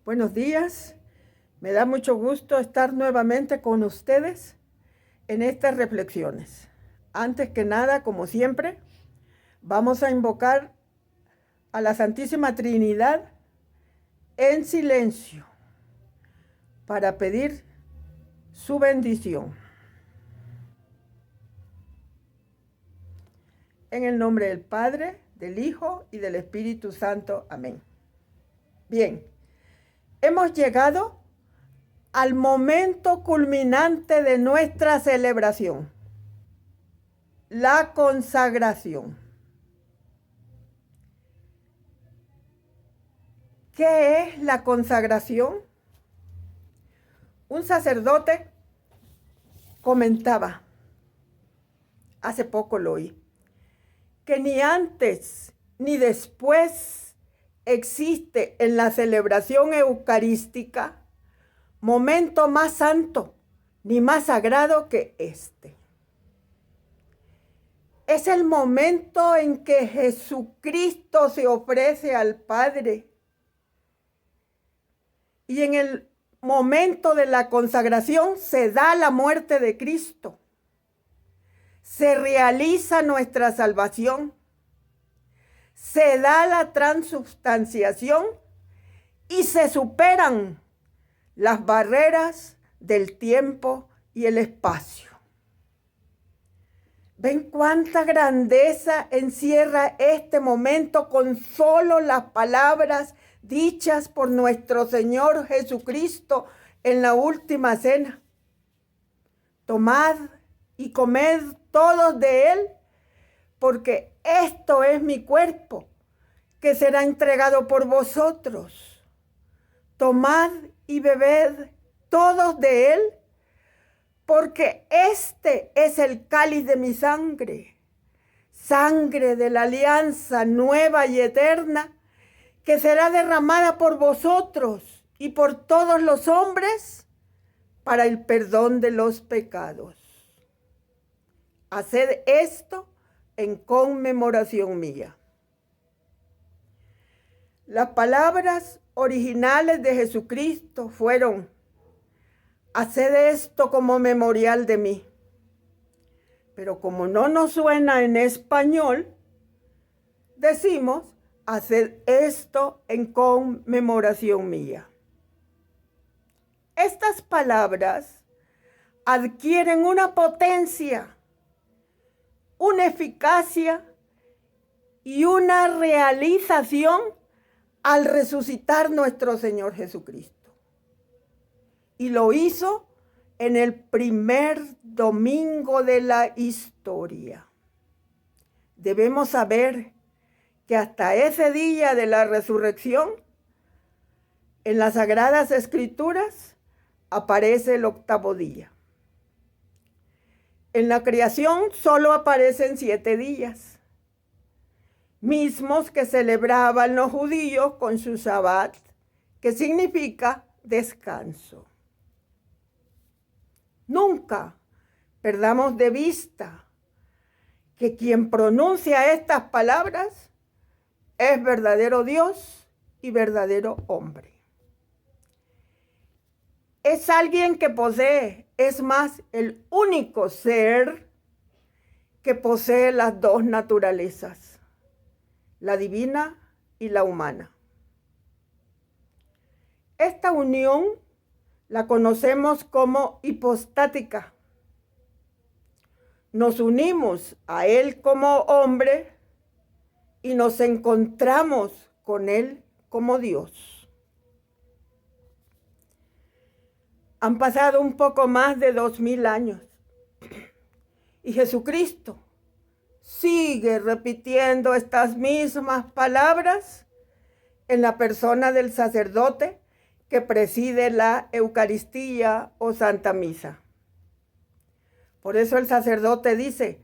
Buenos días, me da mucho gusto estar nuevamente con ustedes en estas reflexiones. Antes que nada, como siempre, vamos a invocar a la Santísima Trinidad en silencio para pedir su bendición. En el nombre del Padre, del Hijo y del Espíritu Santo. Amén. Bien, hemos llegado al momento culminante de nuestra celebración, la consagración. ¿Qué es la consagración? Un sacerdote comentaba, hace poco lo oí, que ni antes ni después existe en la celebración eucarística momento más santo ni más sagrado que este. Es el momento en que Jesucristo se ofrece al Padre. Y en el momento de la consagración se da la muerte de Cristo. Se realiza nuestra salvación. Se da la transubstanciación y se superan las barreras del tiempo y el espacio. ¿Ven cuánta grandeza encierra este momento con solo las palabras dichas por nuestro Señor Jesucristo en la última cena? Tomad y comed todos de él, porque esto es mi cuerpo, que será entregado por vosotros. Tomad y bebed todos de él, porque este es el cáliz de mi sangre, sangre de la alianza nueva y eterna, que será derramada por vosotros y por todos los hombres para el perdón de los pecados. Haced esto en conmemoración mía. Las palabras originales de Jesucristo fueron: haced esto como memorial de mí. Pero como no nos suena en español, decimos: haced esto en conmemoración mía. Estas palabras adquieren una potencia, una eficacia y una realización al resucitar nuestro Señor Jesucristo. Y lo hizo en el primer domingo de la historia. Debemos saber que hasta ese día de la resurrección, en las Sagradas Escrituras aparece el octavo día. En la creación solo aparecen 7 días, mismos que celebraban los judíos con su Shabbat, que significa descanso. Nunca perdamos de vista que quien pronuncia estas palabras es verdadero Dios y verdadero hombre. Es alguien que posee, es más, el único ser que posee las dos naturalezas, la divina y la humana. Esta unión la conocemos como hipostática. Nos unimos a él como hombre y nos encontramos con él como Dios. Han pasado un poco más de 2000 años y Jesucristo sigue repitiendo estas mismas palabras en la persona del sacerdote que preside la Eucaristía o Santa Misa. Por eso el sacerdote dice: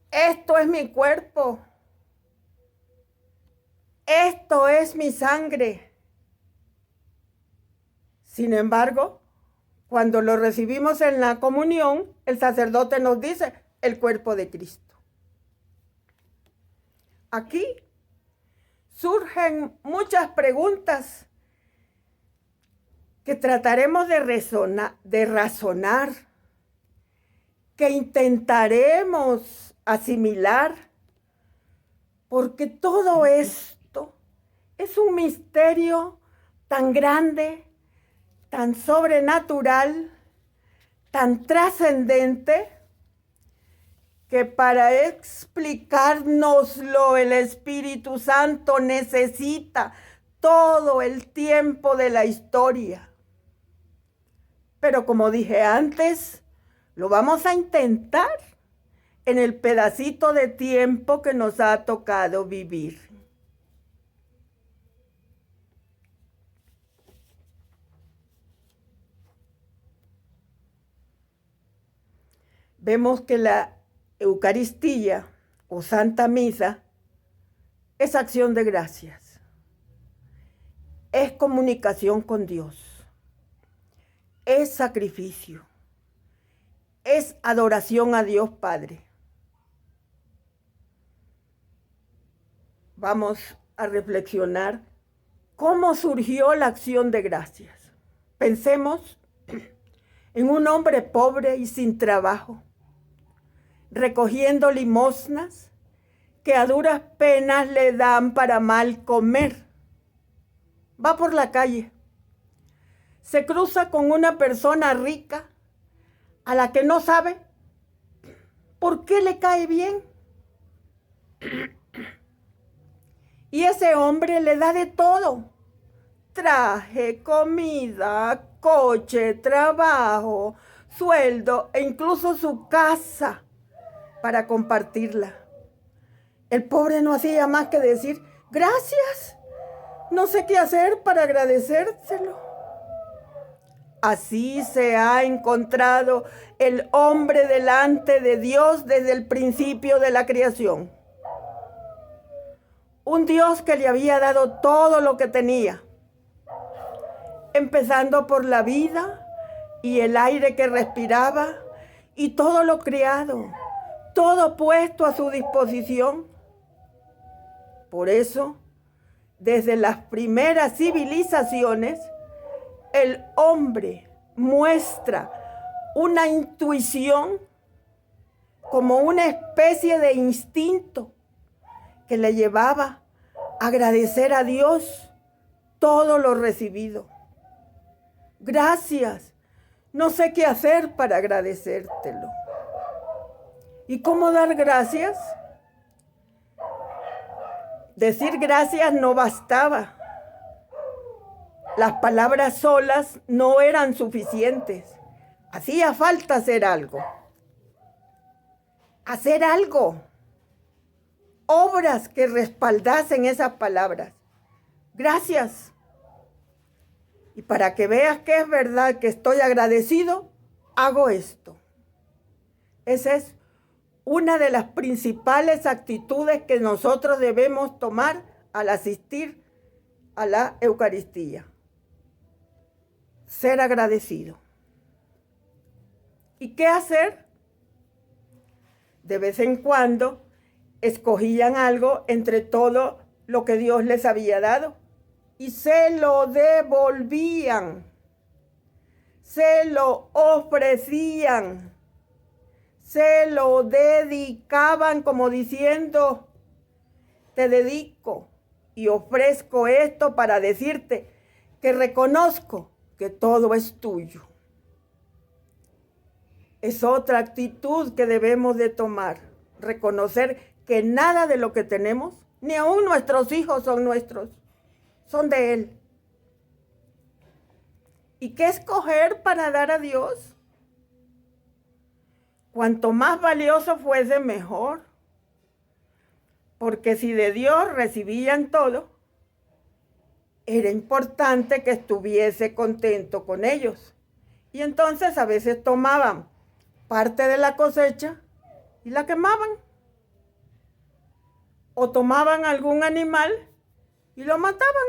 esto es mi cuerpo, esto es mi sangre. Sin embargo, cuando lo recibimos en la comunión, el sacerdote nos dice: el cuerpo de Cristo. Aquí surgen muchas preguntas que trataremos de razonar, que intentaremos asimilar, porque todo esto es un misterio tan grande, tan sobrenatural, tan trascendente, que para explicárnoslo el Espíritu Santo necesita todo el tiempo de la historia. Pero como dije antes, lo vamos a intentar en el pedacito de tiempo que nos ha tocado vivir. Vemos que la Eucaristía o Santa Misa es acción de gracias, es comunicación con Dios, es sacrificio, es adoración a Dios Padre. Vamos a reflexionar cómo surgió la acción de gracias. Pensemos en un hombre pobre y sin trabajo, recogiendo limosnas que a duras penas le dan para mal comer. Va por la calle, se cruza con una persona rica a la que no sabe por qué le cae bien. Y ese hombre le da de todo: traje, comida, coche, trabajo, sueldo e incluso su casa para compartirla. El pobre no hacía más que decir: gracias, no sé qué hacer para agradecérselo. Así se ha encontrado el hombre delante de Dios desde el principio de la creación. Un Dios que le había dado todo lo que tenía, empezando por la vida y el aire que respiraba y todo lo creado, todo puesto a su disposición. Por eso, desde las primeras civilizaciones, el hombre muestra una intuición como una especie de instinto que le llevaba a agradecer a Dios todo lo recibido. Gracias, no sé qué hacer para agradecértelo. ¿Y cómo dar gracias? Decir gracias no bastaba. Las palabras solas no eran suficientes. Hacía falta hacer algo. Hacer algo. Obras que respaldasen esas palabras. Gracias. Y para que veas que es verdad que estoy agradecido, hago esto. Esa es una de las principales actitudes que nosotros debemos tomar al asistir a la Eucaristía. Ser agradecido. ¿Y qué hacer? De vez en cuando escogían algo entre todo lo que Dios les había dado y se lo devolvían, se lo ofrecían, se lo dedicaban como diciendo: te dedico y ofrezco esto para decirte que reconozco que todo es tuyo. Es otra actitud que debemos de tomar, reconocer que nada de lo que tenemos, ni aún nuestros hijos son nuestros, son de Él. ¿Y qué escoger para dar a Dios? Cuanto más valioso fuese, mejor. Porque si de Dios recibían todo, era importante que estuviese contento con ellos. Y entonces a veces tomaban parte de la cosecha y la quemaban. O tomaban algún animal y lo mataban.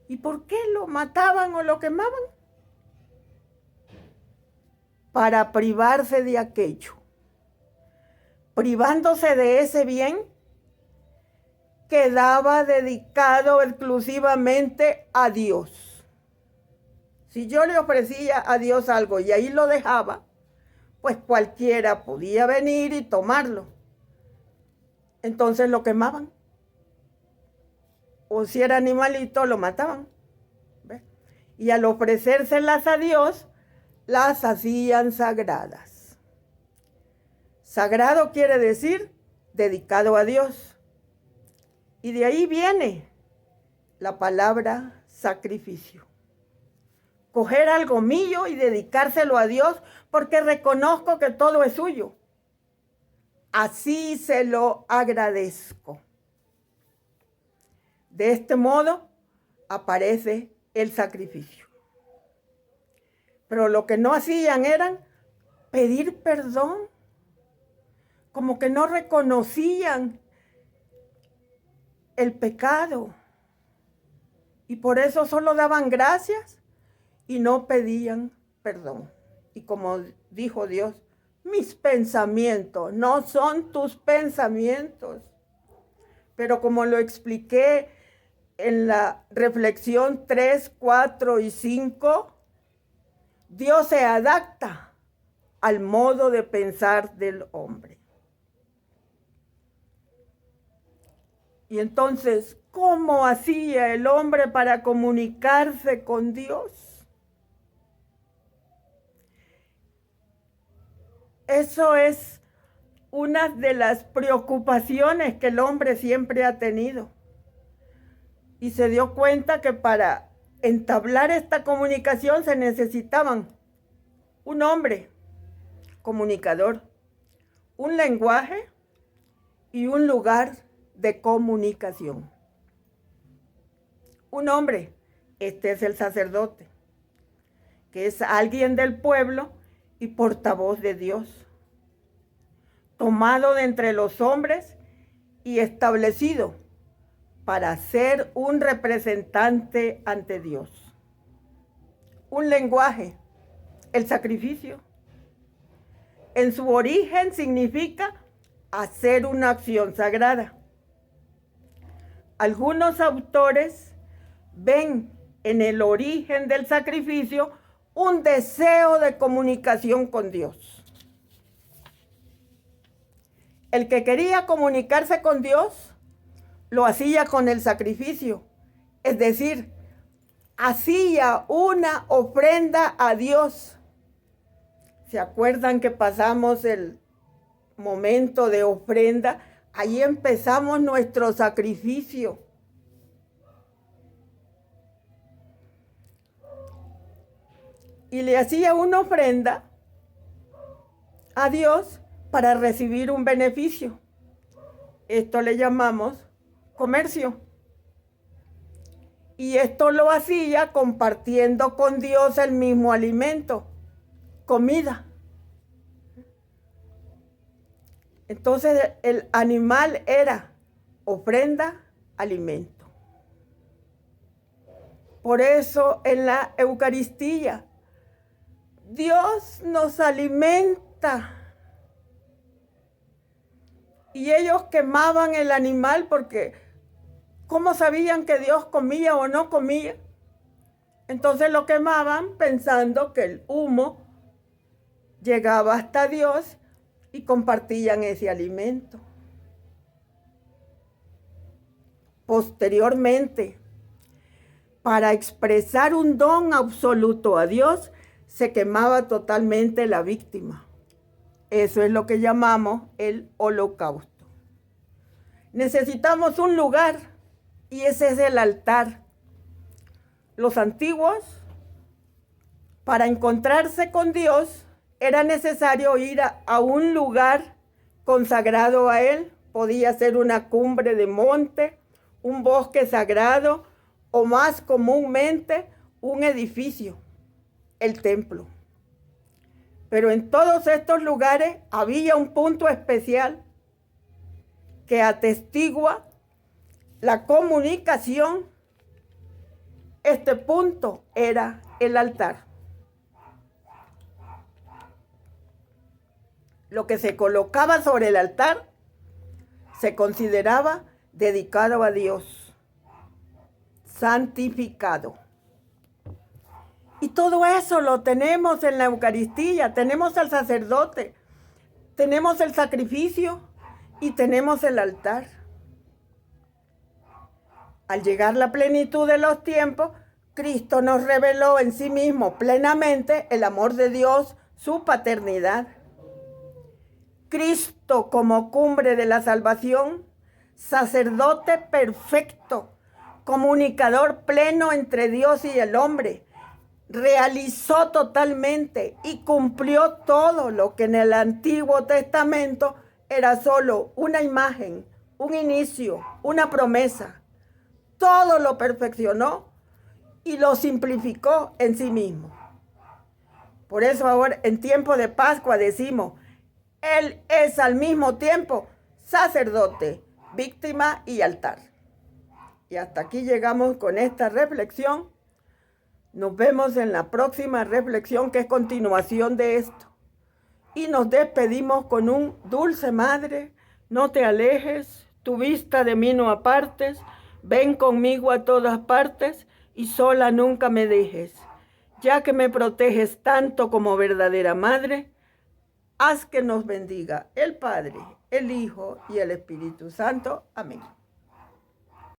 ¿Y por qué lo mataban o lo quemaban? Para privarse de aquello. Privándose de ese bien, quedaba dedicado exclusivamente a Dios. Si yo le ofrecía a Dios algo y ahí lo dejaba, pues cualquiera podía venir y tomarlo. Entonces lo quemaban. O si era animalito, lo mataban. ¿Ves? Y al ofrecérselas a Dios, las hacían sagradas. Sagrado quiere decir dedicado a Dios. Y de ahí viene la palabra sacrificio. Coger algo mío y dedicárselo a Dios porque reconozco que todo es suyo. Así se lo agradezco. De este modo aparece el sacrificio. Pero lo que no hacían eran pedir perdón. Como que no reconocían el pecado. Y por eso solo daban gracias y no pedían perdón. Y como dijo Dios, mis pensamientos no son tus pensamientos. Pero como lo expliqué en la reflexión 3, 4 y 5, Dios se adapta al modo de pensar del hombre. Y entonces, ¿cómo hacía el hombre para comunicarse con Dios? Eso es una de las preocupaciones que el hombre siempre ha tenido. Y se dio cuenta que para entablar esta comunicación se necesitaban un hombre comunicador, un lenguaje y un lugar de comunicación. Un hombre, este es el sacerdote, que es alguien del pueblo y portavoz de Dios, tomado de entre los hombres y establecido para ser un representante ante Dios. Un lenguaje, el sacrificio. En su origen significa hacer una acción sagrada. Algunos autores ven en el origen del sacrificio un deseo de comunicación con Dios. El que quería comunicarse con Dios lo hacía con el sacrificio, es decir, hacía una ofrenda a Dios. ¿Se acuerdan que pasamos el momento de ofrenda? Ahí empezamos nuestro sacrificio. Y le hacía una ofrenda a Dios para recibir un beneficio. Esto le llamamos comercio. Y esto lo hacía compartiendo con Dios el mismo alimento, comida. Entonces el animal era ofrenda, alimento. Por eso en la Eucaristía Dios nos alimenta. Y ellos quemaban el animal porque ¿cómo sabían que Dios comía o no comía? Entonces lo quemaban pensando que el humo llegaba hasta Dios y compartían ese alimento. Posteriormente, para expresar un don absoluto a Dios, se quemaba totalmente la víctima. Eso es lo que llamamos el holocausto. Necesitamos un lugar y ese es el altar. Los antiguos, para encontrarse con Dios, era necesario ir a un lugar consagrado a Él. Podía ser una cumbre de monte, un bosque sagrado o más comúnmente un edificio, el templo. Pero en todos estos lugares había un punto especial que atestigua la comunicación. Este punto era el altar. Lo que se colocaba sobre el altar se consideraba dedicado a Dios, santificado. Y todo eso lo tenemos en la Eucaristía. Tenemos al sacerdote, tenemos el sacrificio y tenemos el altar. Al llegar la plenitud de los tiempos, Cristo nos reveló en sí mismo plenamente el amor de Dios, su paternidad. Cristo como cumbre de la salvación, sacerdote perfecto, comunicador pleno entre Dios y el hombre, realizó totalmente y cumplió todo lo que en el Antiguo Testamento era solo una imagen, un inicio, una promesa. Todo lo perfeccionó y lo simplificó en sí mismo. Por eso ahora en tiempo de Pascua decimos, Él es al mismo tiempo sacerdote, víctima y altar. Y hasta aquí llegamos con esta reflexión. Nos vemos en la próxima reflexión, que es continuación de esto. Y nos despedimos con un dulce Madre, no te alejes, tu vista de mí no apartes, ven conmigo a todas partes y sola nunca me dejes. Ya que me proteges tanto como verdadera Madre, haz que nos bendiga el Padre, el Hijo y el Espíritu Santo. Amén.